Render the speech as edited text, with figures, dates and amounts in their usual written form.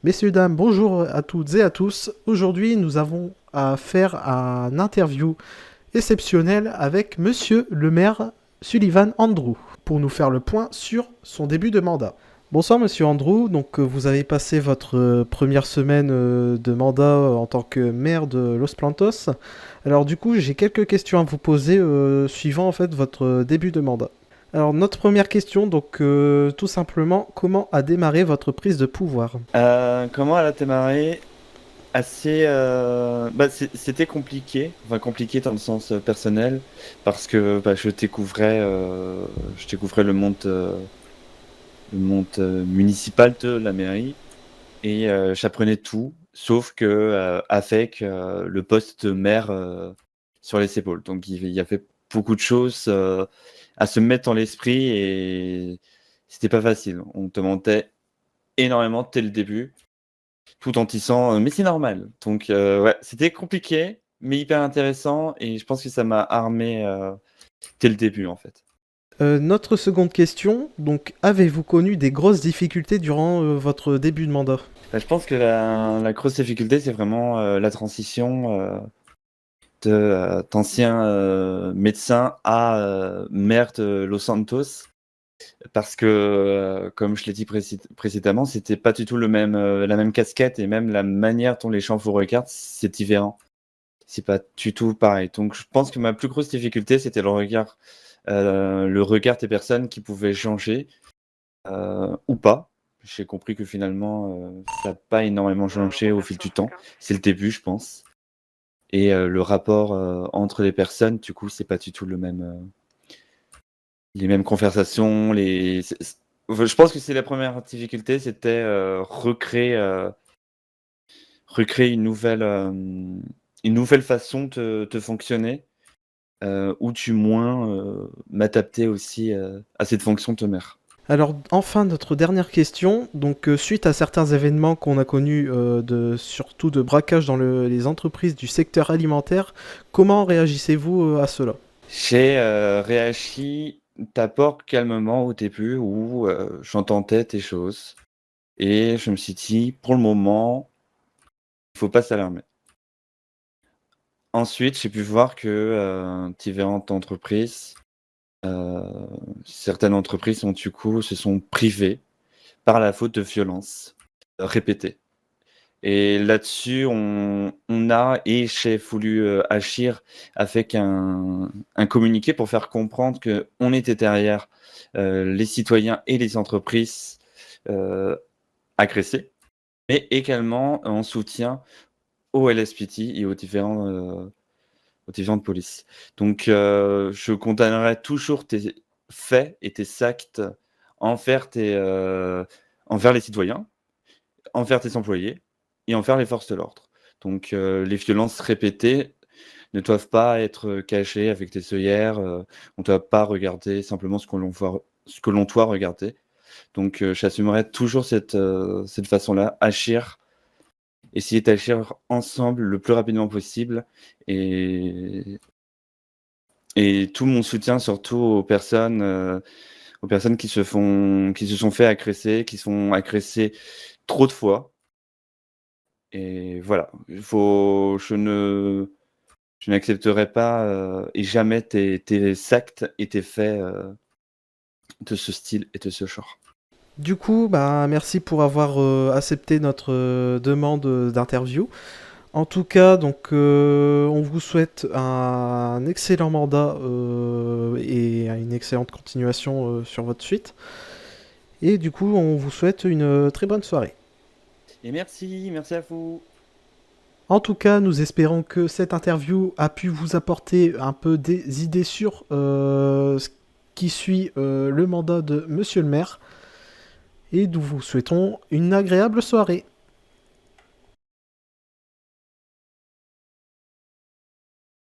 Messieurs, dames, bonjour à toutes et à tous. Aujourd'hui, nous avons à faire un interview exceptionnel avec Monsieur le maire Sullivan Andrew pour nous faire le point sur son début de mandat. Bonsoir Monsieur Andrew, donc vous avez passé votre première semaine de mandat en tant que maire de Los Plantos. Alors du coup, j'ai quelques questions à vous poser suivant en fait votre début de mandat. Alors notre première question, donc tout simplement, comment a démarré votre prise de pouvoir? Comment elle a démarré? Assez, c'était compliqué, enfin compliqué dans le sens personnel, parce que je découvrais le monde municipal de la mairie et j'apprenais tout, sauf que avec le poste de maire sur les épaules. Donc il y avait beaucoup de choses à se mettre dans l'esprit et c'était pas facile. On te mentait énormément dès le début tout en tissant, mais c'est normal. Donc ouais, c'était compliqué, mais hyper intéressant et je pense que ça m'a armé, dès le début, en fait. Notre seconde question, donc avez-vous connu des grosses difficultés durant votre début de mandat? Bah, je pense que la grosse difficulté, c'est vraiment, la transition, d'ancien, médecin à, maire de Los Santos parce que, comme je l'ai dit précédemment, c'était pas du tout la même casquette et même la manière dont les gens vous regardent, c'est différent. C'est pas du tout pareil. Donc je pense que ma plus grosse difficulté, c'était le regard des personnes qui pouvaient changer, ou pas. J'ai compris que finalement, ça a pas énormément changé au fil du temps. C'est le début, je pense et le rapport, entre les personnes, du coup, c'est pas du tout les mêmes conversations, les c'est enfin, je pense que c'est la première difficulté, c'était, recréer une nouvelle façon de fonctionner. Ou du moins, m'adapter aussi, à cette fonction de mère. Alors enfin notre dernière question, donc suite à certains événements qu'on a connus surtout de braquage dans les entreprises du secteur alimentaire, comment réagissez-vous à cela? J'ai, réagi d'abord calmement au début où, j'entendais des choses et je me suis dit: «Pour le moment, il faut pas s'alarmer». Ensuite, j'ai pu voir que, différentes entreprises, heu, certaines entreprises ont du coup se sont privées par la faute de violences, répétées. Et là-dessus, on a et j'ai voulu, agir avec un communiqué pour faire comprendre qu'on était derrière, les citoyens et les entreprises, heu, agressées, mais également en soutien au LSPD et aux différentes polices. Donc je condamnerai toujours tes faits et tes actes envers tes, envers les citoyens, envers tes employés et envers les forces de l'ordre. Donc les violences répétées ne doivent pas être cachées avec des œillères, on ne doit pas regarder simplement ce que l'on doit regarder. Donc j'assumerai toujours cette façon-là, agir, essayer d'agir ensemble le plus rapidement possible et tout mon soutien surtout aux personnes qui se sont fait agresser, qui sont agressées trop de fois. Et voilà, je n'accepterai pas, et jamais tes actes et tes faits, de ce style et de ce genre. Du coup, bah merci pour avoir accepté notre demande d'interview. En tout cas, donc on vous souhaite un excellent mandat et une excellente continuation sur votre suite. Et du coup, on vous souhaite une très bonne soirée. Et merci à vous. En tout cas, nous espérons que cette interview a pu vous apporter un peu des idées sur ce qui suit le mandat de Monsieur le maire. Et nous vous souhaitons une agréable soirée.